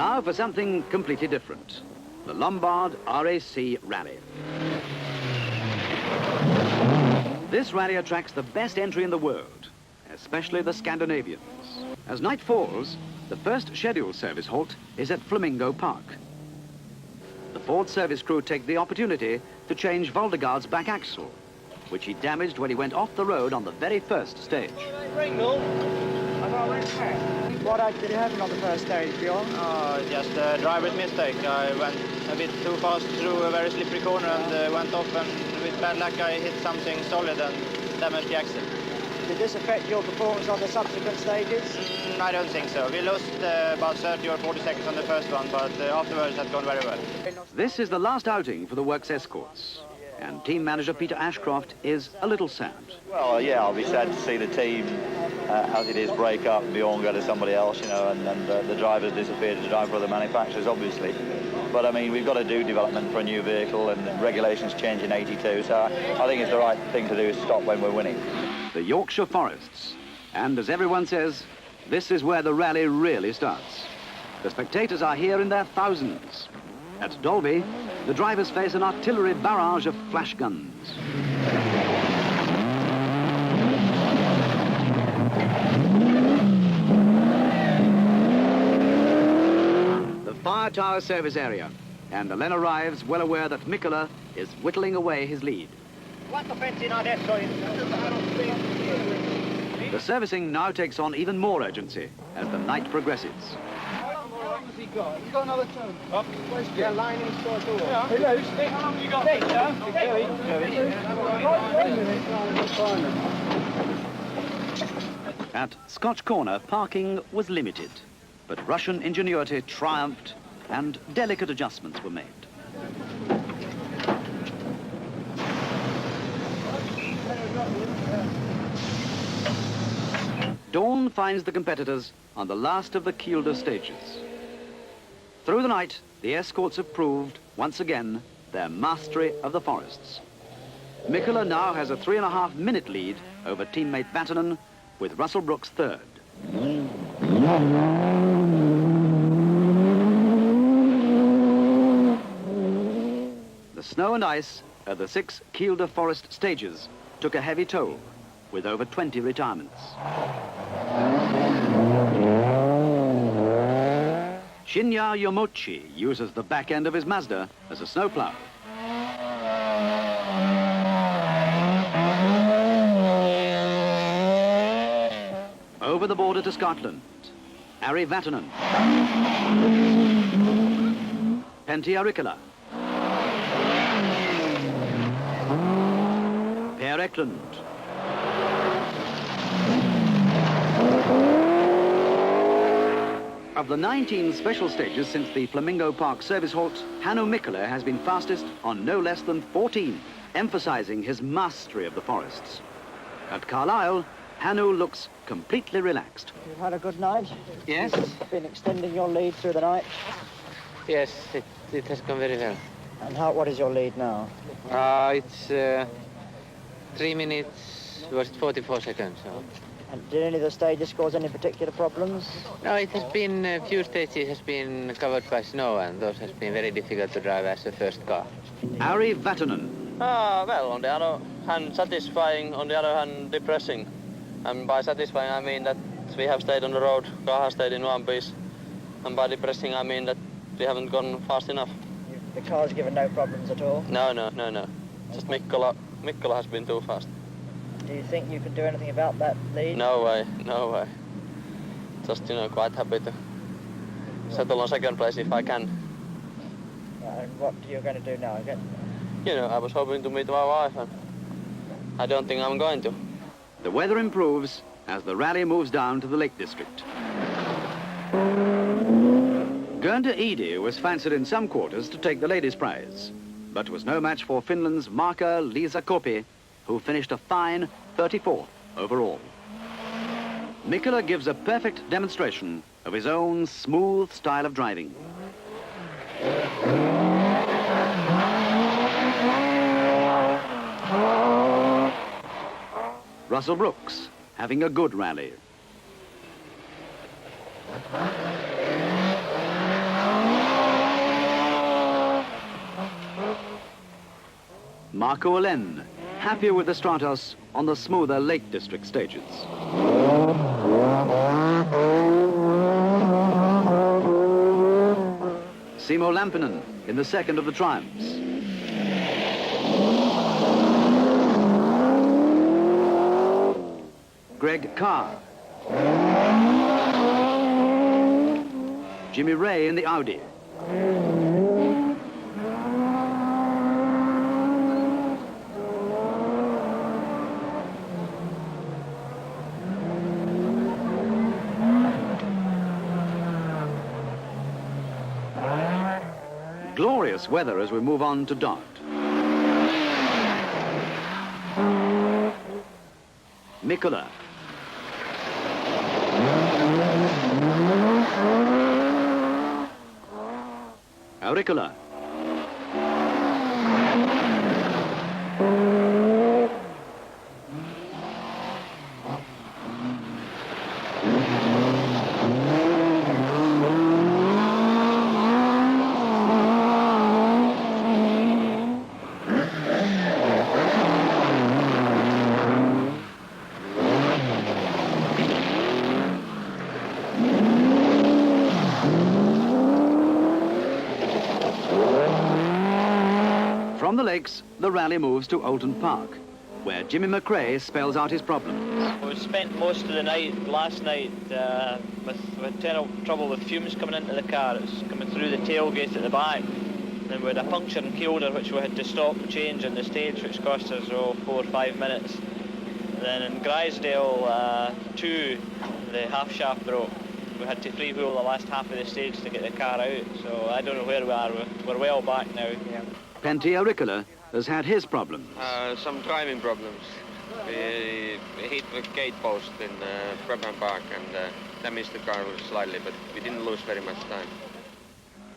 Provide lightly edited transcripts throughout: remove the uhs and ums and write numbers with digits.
Now for something completely different. The Lombard RAC Rally. This rally attracts the best entry in the world, especially the Scandinavians. As night falls, the first scheduled service halt is at Flamingo Park. The Ford service crew take the opportunity to change Voldegaard's back axle, which he damaged when he went off the road on the very first stage. What did it happen on the first stage, Bjorn? Just a driver's mistake. I went a bit too fast through a very slippery corner and went off, and with bad luck I hit something solid and damaged the axle. Did this affect your performance on the subsequent stages? I don't think so. We lost about 30 or 40 seconds on the first one, but afterwards it had gone very well. This is the last outing for the Works escorts, and team manager Peter Ashcroft is a little sad. Well, yeah, I'll be sad to see the team, as it is, break up and Bjorn go to somebody else, you know, and the drivers disappear to drive for other manufacturers, obviously. But, I mean, we've got to do development for a new vehicle, and regulations change in '82, so I think it's the right thing to do is stop when we're winning. The Yorkshire Forests, and as everyone says, this is where the rally really starts. The spectators are here in their thousands. At Dalby, the drivers face an artillery barrage of flash guns. The fire tower service area, and the Len arrives well aware that Mikkola is whittling away his lead. The servicing now takes on even more urgency as the night progresses. He's got another turn. Up. Yeah, lining Stuart. Yeah. Hey, loose. How long have you got? At Scotch Corner, parking was limited, but Russian ingenuity triumphed and delicate adjustments were made. Dawn finds the competitors on the last of the Kielder stages. Through the night, the escorts have proved, once again, their mastery of the forests. Mikkola now has a 3.5-minute lead over teammate Vatanen, with Russell Brookes third. The snow and ice at the 6 Kielder forest stages took a heavy toll, with over 20 retirements. Shinya Yomochi uses the back end of his Mazda as a snowplow. Over the border to Scotland, Ari Vatanen, Pentti Ricola, Per Eklund, of the 19 special stages since the Flamingo Park service halt, Hannu Mikkola has been fastest on no less than 14, emphasizing his mastery of the forests. At Carlisle, Hannu looks completely relaxed. You've had a good night? Yes. You've been extending your lead through the night? Yes, it has gone very well. And what is your lead now? It's 3 minutes, was 44 seconds. So. And did any of the stages cause any particular problems? No, it has been, a few stages has been covered by snow, and those has been very difficult to drive as a first car. Ari Vatanen. Well, on the other hand, satisfying, on the other hand, depressing. And by satisfying, I mean that we have stayed on the road, car has stayed in one piece. And by depressing, I mean that we haven't gone fast enough. The car's given no problems at all? No. Just Mikkola has been too fast. Do you think you can do anything about that lead? No way. Just, quite happy to settle on second place if I can. And what are you going to do now? I was hoping to meet my wife, and I don't think I'm going to. The weather improves as the rally moves down to the Lake District. Gernda Eidi was fancied in some quarters to take the ladies' prize, but was no match for Finland's Marka-Liisa Kopi, who finished a fine 34th overall. Mikkola gives a perfect demonstration of his own smooth style of driving. Russell Brookes having a good rally. Marco Allen, happier with the Stratos on the smoother Lake District stages. Simo Lampinen in the second of the triumphs. Greg Carr. Jimmy Ray in the Audi. Glorious weather as we move on to Dart. Mikkola. Auricola. From the lakes, the rally moves to Oulton Park, where Jimmy McRae spells out his problems. We spent most of the night, last night, with terrible trouble with fumes coming into the car. It was coming through the tailgate at the back. Then we had a puncture in Kielder, which we had to stop and change on the stage, which cost us 4 or 5 minutes. And then in Grisdale 2, the half shaft broke. We had to freewheel the last half of the stage to get the car out. So I don't know where we are. We're well back now. Yeah. Pentti Auricola has had his problems. Some driving problems. We hit the gate post in Brookes Park and damaged the car slightly, but we didn't lose very much time.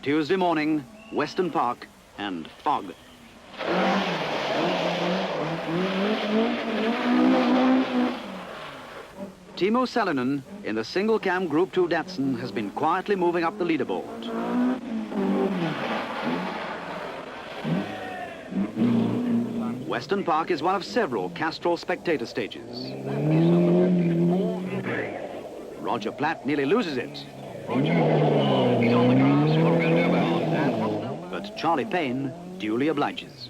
Tuesday morning, Weston Park and fog. Timo Salonen in the single-cam Group 2 Datsun has been quietly moving up the leaderboard. Weston Park is one of several Castrol spectator stages. Roger Platt nearly loses it. But Charlie Payne duly obliges.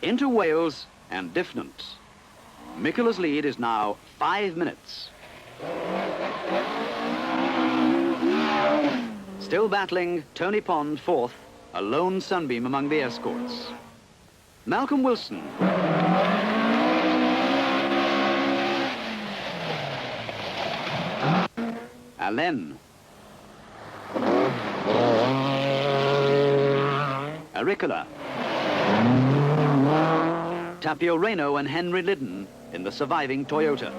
Into Wales and Diffnant. Mikkola's lead is now 5 minutes. Still battling, Tony Pond fourth, a lone sunbeam among the escorts. Malcolm Wilson. Allen. Auricola. Tapio Reino and Henry Liddon in the surviving Toyota.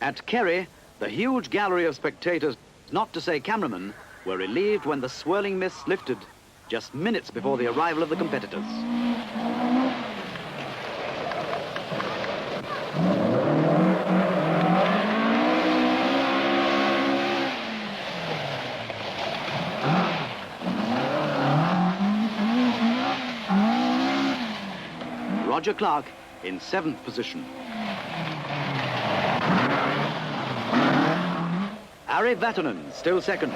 At Kerry, the huge gallery of spectators, not to say cameramen, were relieved when the swirling mist lifted just minutes before the arrival of the competitors. Roger Clark in 7th position. Ari Vatanen still second.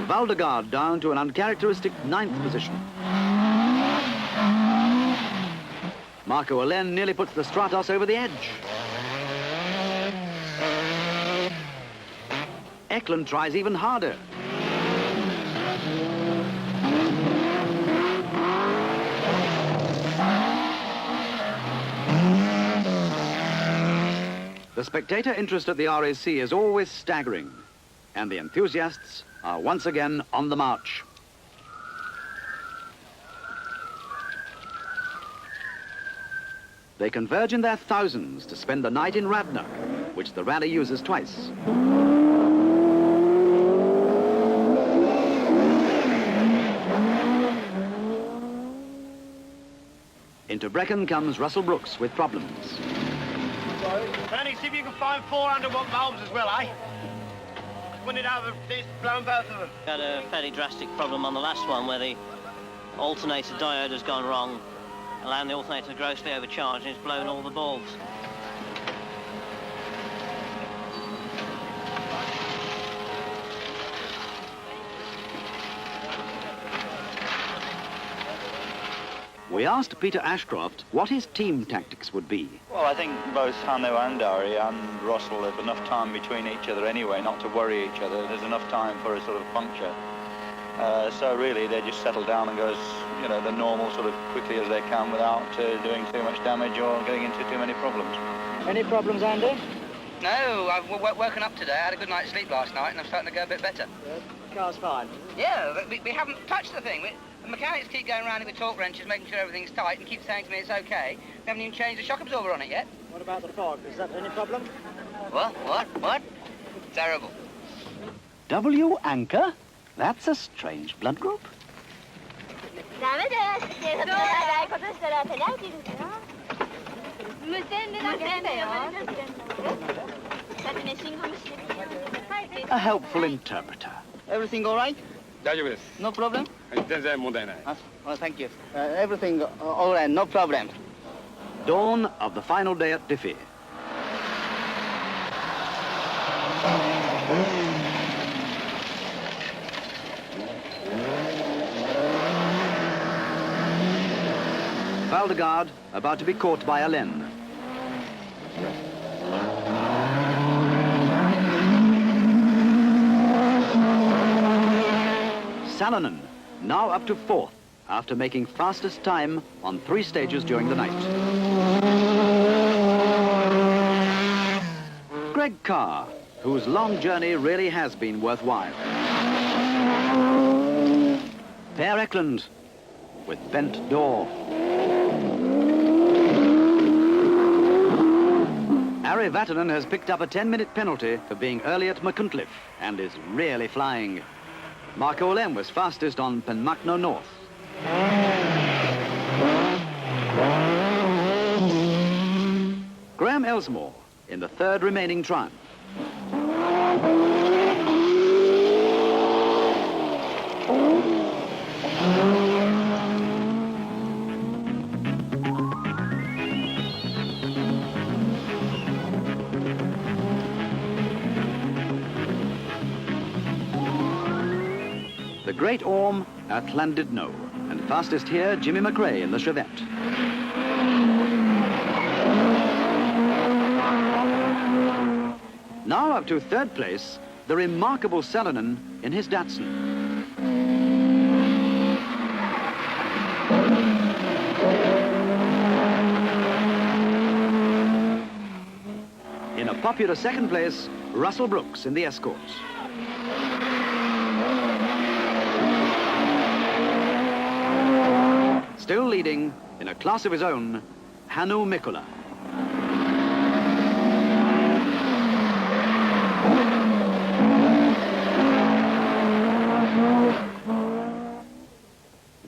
Valdegaard down to an uncharacteristic 9th position. Marco Allen nearly puts the Stratos over the edge. Eklund tries even harder. The spectator interest at the RAC is always staggering, and the enthusiasts are once again on the march. They converge in their thousands to spend the night in Radnor, which the rally uses twice. Into Brecon comes Russell Brookes with problems. Bernie, see if you can find 400-watt valves as well, eh? Wouldn't it have blown both of them? We had a fairly drastic problem on the last one where the alternator diode has gone wrong, allowing the alternator to grossly overcharge, and it's blown all the bulbs. We asked Peter Ashcroft what his team tactics would be. Well, I think both Hannu and Ari and Russell have enough time between each other anyway, not to worry each other. There's enough time for a sort of puncture. So really, they just settle down and go as, you know, the normal sort of quickly as they can without doing too much damage or getting into too many problems. Any problems, Andy? No, I've woken up today. I had a good night's sleep last night and I'm starting to go a bit better. The car's fine. Yeah, we haven't touched the thing. The mechanics keep going around it with torque wrenches, making sure everything's tight, and keep saying to me it's okay. We haven't even changed the shock absorber on it yet. What about the fog? Is that any problem? What? Terrible. W anchor? That's a strange blood group. A helpful interpreter. Everything all right? No problem? Well, thank you. Everything all right, no problem. Dawn of the final day at Diffie. Valdegard about to be caught by Alain. Salonen, now up to 4th, after making fastest time on 3 stages during the night. Greg Carr, whose long journey really has been worthwhile. Per Eklund, with bent door. Harry Vatanen has picked up a 10-minute penalty for being early at McCuntliff and is really flying. Marco Olem was fastest on Penmacno North. Graham Elsmore in the 3rd remaining triumph. The Great Orme at Llandudno, and fastest here, Jimmy McRae in the Chevette. Now up to 3rd place, the remarkable Salonen in his Datsun. In a popular 2nd place, Russell Brookes in the Escort. Still leading, in a class of his own, Hannu Mikkola.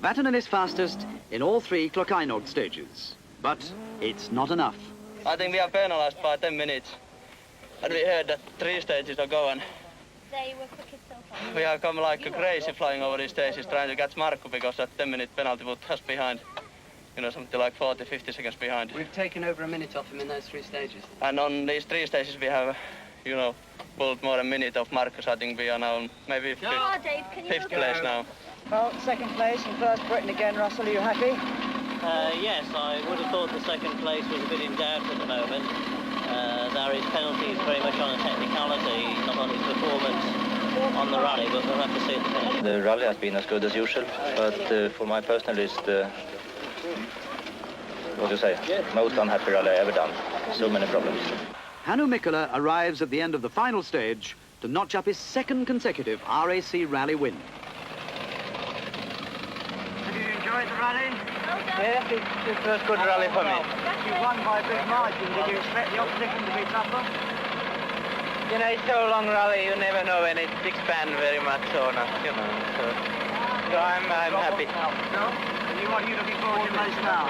Vatanen is fastest in all 3 Clockainog stages, but it's not enough. I think we are penalized by 10 minutes. And we heard that 3 stages are going. They were quicker so far. We have come like crazy flying over these stages trying to catch Marco because that 10-minute penalty put us behind. You know, something like 40, 50 seconds behind. We've taken over a minute off him in those 3 stages. And on these 3 stages we have, you know, pulled more than a minute off Marcus. I think we are now maybe 5th place now. Well, 2nd place and 1st Britain again, Russell. Are you happy? Yes, I would have thought the 2nd place was a bit in doubt at the moment. Larry's penalty is very much on a technicality, not on his performance on the rally, but we'll have to see at the finish. The rally has been as good as usual, but for my personal list, what do you say, most unhappy rally I've ever done. So many problems. Hannu Mikkola arrives at the end of the final stage to notch up his 2nd consecutive RAC Rally win. Have you enjoyed the rally? Yes, it was a good rally for me. You won by a big margin. Did you expect the opposition to be tougher? You know, it's so long rally, you never know when it expands very much or not, you know. So So I'm happy. What are you looking forward to most now?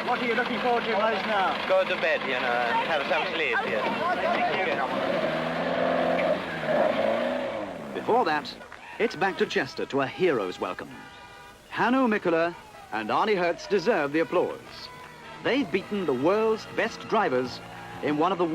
What are you looking forward to most now? Go to bed, you know, and have some sleep, yes. Before that, it's back to Chester to a hero's welcome. Hannu, Mikkola and Arne Hertz deserve the applause. They've beaten the world's best drivers in one of the